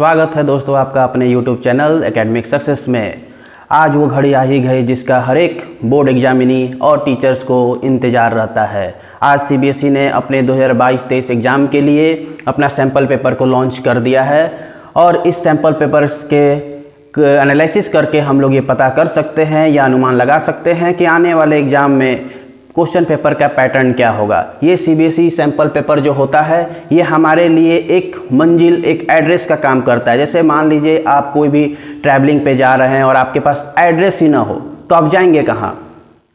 स्वागत है दोस्तों आपका अपने YouTube चैनल एकेडमिक सक्सेस में। आज वो घड़ी आ ही गई जिसका हर एक बोर्ड एग्जामिनी और टीचर्स को इंतज़ार रहता है। आज CBSE ने अपने 2022-23 एग्ज़ाम के लिए अपना सैम्पल पेपर को लॉन्च कर दिया है और इस सैम्पल पेपर्स के एनालिसिस करके हम लोग ये पता कर सकते हैं या अनुमान लगा सकते हैं कि आने वाले एग्ज़ाम में क्वेश्चन पेपर का पैटर्न क्या होगा। ये CBSE सैम्पल पेपर जो होता है ये हमारे लिए एक मंजिल, एक एड्रेस का काम करता है। जैसे मान लीजिए आप कोई भी ट्रैवलिंग पे जा रहे हैं और आपके पास एड्रेस ही ना हो तो आप जाएंगे कहाँ?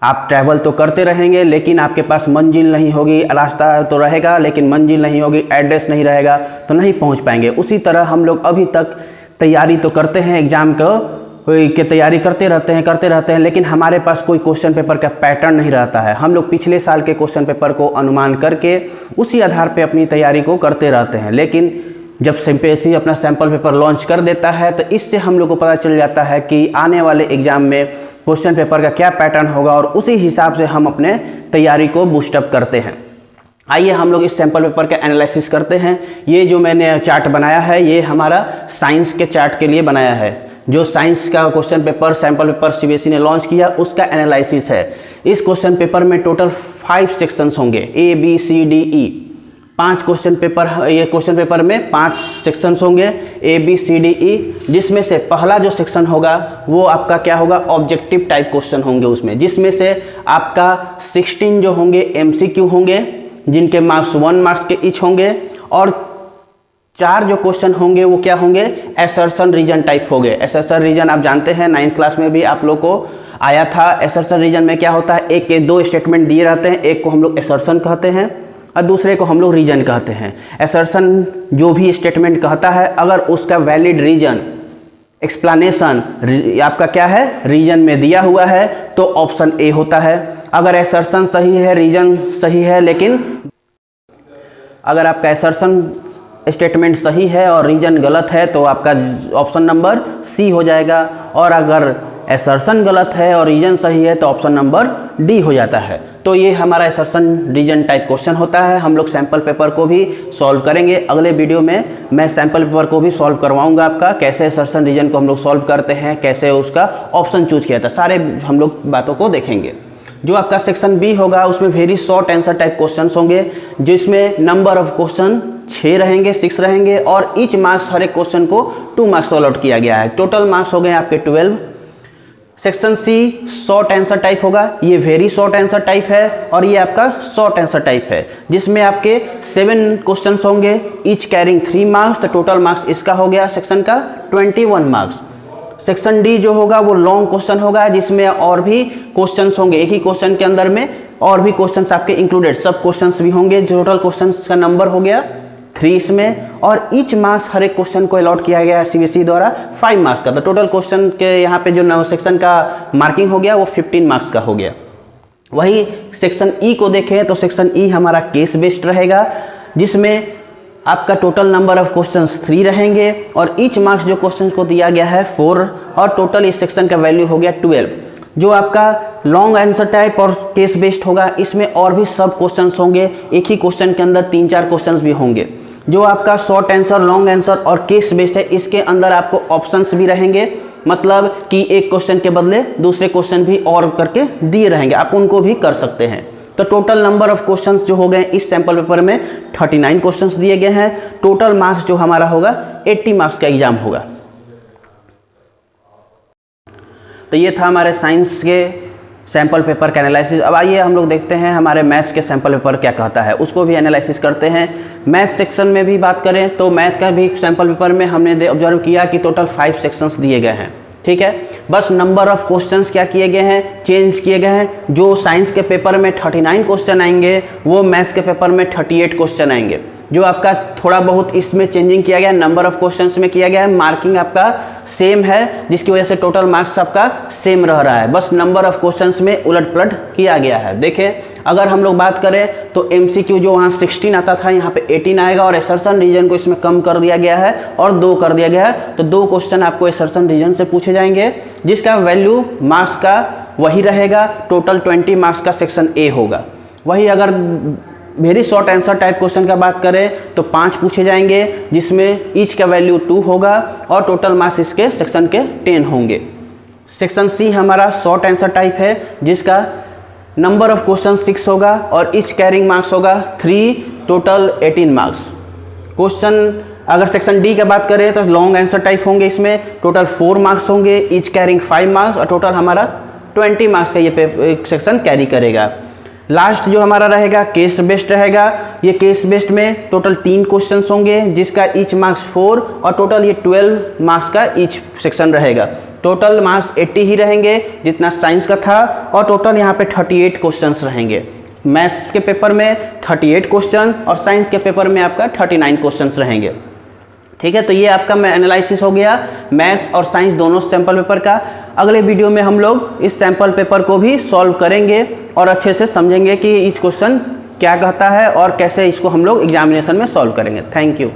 आप ट्रैवल तो करते रहेंगे लेकिन आपके पास मंजिल नहीं होगी। रास्ता तो रहेगा लेकिन मंजिल नहीं होगी, एड्रेस नहीं रहेगा तो नहीं पहुँच पाएंगे। उसी तरह हम लोग अभी तक तैयारी तो करते हैं, एग्ज़ाम की तैयारी करते रहते हैं लेकिन हमारे पास कोई क्वेश्चन पेपर का पैटर्न नहीं रहता है। हम लोग पिछले साल के क्वेश्चन पेपर को अनुमान करके उसी आधार पे अपनी तैयारी को करते रहते हैं। लेकिन जब CBSE अपना सैम्पल पेपर लॉन्च कर देता है तो इससे हम लोग को पता चल जाता है कि आने वाले एग्ज़ाम में क्वेश्चन पेपर का क्या पैटर्न होगा और उसी हिसाब से हम अपने तैयारी को बूस्टअप करते हैं। आइए हम लोग इस सैम्पल पेपर का एनालिसिस करते हैं। ये जो मैंने चार्ट बनाया है ये हमारा साइंस के चार्ट के लिए बनाया है। जो साइंस का question paper sample paper CBSE ने लॉन्च किया उसका एनालिसिस है। इस क्वेश्चन पेपर में टोटल 5 सेक्शंस होंगे, A B C D E। 5 question paper, ये क्वेश्चन पेपर में 5 सेक्शंस होंगे A B C D E, जिसमें से पहला जो सेक्शन होगा वो आपका क्या होगा, ऑब्जेक्टिव टाइप क्वेश्चन होंगे उसमें, जिसमें से आपका 16 जो होंगे MCQ होंगे जिनके मार्क्स 1 मार्क्स के ईच होंगे और 4 जो क्वेश्चन होंगे वो क्या होंगे, असर्शन रीजन टाइप होंगे। असर्शन रीजन आप जानते हैं 9th क्लास में भी आप लोग को आया था। असर्शन रीजन में क्या होता है, एक के 2 स्टेटमेंट दिए रहते हैं, एक को हम लोग असर्शन कहते हैं और दूसरे को हम लोग रीजन कहते हैं। असर्शन जो भी स्टेटमेंट कहता है अगर उसका वैलिड रीजन एक्सप्लेनेशन आपका क्या है, रीजन में दिया हुआ है तो ऑप्शन A होता है। अगर असर्शन सही है, रीजन सही है, लेकिन अगर आपका असर्शन स्टेटमेंट सही है और रीजन गलत है तो आपका ऑप्शन नंबर C हो जाएगा। और अगर असर्शन गलत है और रीजन सही है तो ऑप्शन नंबर D हो जाता है। तो ये हमारा असर्शन रीजन टाइप क्वेश्चन होता है। हम लोग सैम्पल पेपर को भी सॉल्व करेंगे। अगले वीडियो में मैं सैम्पल पेपर को भी सॉल्व करवाऊंगा आपका, कैसे असर्शन रीजन को हम लोग सॉल्व करते हैं, कैसे उसका ऑप्शन चूज किया था, सारे हम लोग बातों को देखेंगे। जो आपका सेक्शन B होगा उसमें very short answer type questions होंगे, जिसमें नंबर ऑफ क्वेश्चन 6 रहेंगे, 6 रहेंगे और ईच मार्क्स हर एक क्वेश्चन को 2 मार्क्स अलॉट किया गया है। टोटल मार्क्स हो गए आपके 12। Section C short answer type होगा, ये वेरी शॉर्ट आंसर टाइप है और ये आपका शॉर्ट आंसर टाइप है, जिसमें आपके 7 क्वेश्चंस होंगे, ईच कैरिंग 3 मार्क्स। तो टोटल मार्क्स इसका हो गया सेक्शन का 21 मार्क्स। सेक्शन D जो होगा वो लॉन्ग क्वेश्चन होगा, जिसमें और भी क्वेश्चंस होंगे, एक ही क्वेश्चन के अंदर में और भी क्वेश्चंस आपके इंक्लूडेड सब क्वेश्चंस भी होंगे। टोटल क्वेश्चंस का नंबर हो गया 3 इसमें और ईच मार्क्स हर एक क्वेश्चन को अलॉट किया गया है CBSE द्वारा 5 मार्क्स का। तो टोटल क्वेश्चन के यहाँ पे जो सेक्शन का मार्किंग हो गया वो 15 मार्क्स का हो गया। वही सेक्शन E को देखें तो सेक्शन E हमारा केस बेस्ड रहेगा, जिसमें आपका टोटल नंबर ऑफ क्वेश्चंस 3 रहेंगे और ईच मार्क्स जो क्वेश्चंस को दिया गया है 4 और टोटल इस सेक्शन का वैल्यू हो गया 12। जो आपका लॉन्ग आंसर टाइप और केस बेस्ड होगा इसमें और भी सब क्वेश्चंस होंगे, एक ही क्वेश्चन के अंदर 3-4 क्वेश्चंस भी होंगे। जो आपका शॉर्ट आंसर, लॉन्ग आंसर और केस बेस्ड है इसके अंदर आपको ऑप्शंस भी रहेंगे, मतलब कि एक क्वेश्चन के बदले दूसरे क्वेश्चन भी और करके दिए रहेंगे, आप उनको भी कर सकते हैं। तो टोटल नंबर ऑफ क्वेश्चंस जो हो गए इस सैंपल पेपर में 39 क्वेश्चंस दिए गए हैं। टोटल मार्क्स जो हमारा होगा 80 मार्क्स का एग्जाम होगा। तो ये था हमारे साइंस के सैंपल पेपर का एनालिसिस। अब आइए हम लोग देखते हैं हमारे मैथ्स के सैंपल पेपर क्या कहता है, उसको भी एनालिसिस करते हैं। मैथ सेक्शन में भी बात करें तो मैथ का भी सैंपल पेपर में हमने ऑब्जर्व किया कि टोटल 5 सेक्शंस दिए गए हैं, ठीक है। बस नंबर ऑफ क्वेश्चंस क्या किए गए हैं, चेंज किए गए हैं। जो साइंस के पेपर में 39 क्वेश्चन आएंगे वो मैथ्स के पेपर में 38 क्वेश्चन आएंगे। जो आपका थोड़ा बहुत इसमें चेंजिंग किया गया है, नंबर ऑफ क्वेश्चंस में किया गया है, मार्किंग आपका सेम है, जिसकी वजह से टोटल मार्क्स आपका सेम रह रहा है, बस नंबर ऑफ क्वेश्चंस में उलट पलट किया गया है। देखें अगर हम लोग बात करें तो MCQ जो वहाँ 16 आता था यहाँ पे 18 आएगा और असर्शन रीजन को इसमें कम कर दिया गया है और 2 कर दिया गया है। तो 2 क्वेश्चन आपको असर्शन रीजन से पूछे जाएंगे, जिसका वैल्यू मार्क्स का वही रहेगा। टोटल 20 मार्क्स का सेक्शन A होगा। वही अगर very short answer type question का बात करें तो 5 पूछे जाएंगे, जिसमें ईच का वैल्यू 2 होगा और टोटल मार्क्स इसके सेक्शन के 10 होंगे। सेक्शन सी हमारा शॉर्ट आंसर टाइप है, जिसका नंबर ऑफ क्वेश्चन 6 होगा और ईच कैरिंग मार्क्स होगा 3, टोटल 18 मार्क्स। क्वेश्चन अगर सेक्शन डी की बात करें तो लॉन्ग आंसर टाइप होंगे, इसमें टोटल 4 मार्क्स होंगे, ईच कैरिंग 5 मार्क्स और टोटल हमारा 20 मार्क्स का ये सेक्शन कैरी करेगा। लास्ट जो हमारा रहेगा केस बेस्ड रहेगा। ये केस बेस्ड में टोटल 3 क्वेश्चंस होंगे, जिसका ईच मार्क्स 4 और टोटल ये 12 मार्क्स का ईच सेक्शन रहेगा। टोटल मार्क्स 80 ही रहेंगे जितना साइंस का था, और टोटल यहाँ पे 38 क्वेश्चंस रहेंगे। मैथ्स के पेपर में 38 क्वेश्चन और साइंस के पेपर में आपका 39 क्वेश्चंस रहेंगे। ठीक है, तो ये आपका एनालिसिस हो गया मैथ्स और साइंस दोनों सैम्पल पेपर का। अगले वीडियो में हम लोग इस सैम्पल पेपर को भी सॉल्व करेंगे और अच्छे से समझेंगे कि इस क्वेश्चन क्या कहता है और कैसे इसको हम लोग एग्जामिनेशन में सॉल्व करेंगे। Thank you.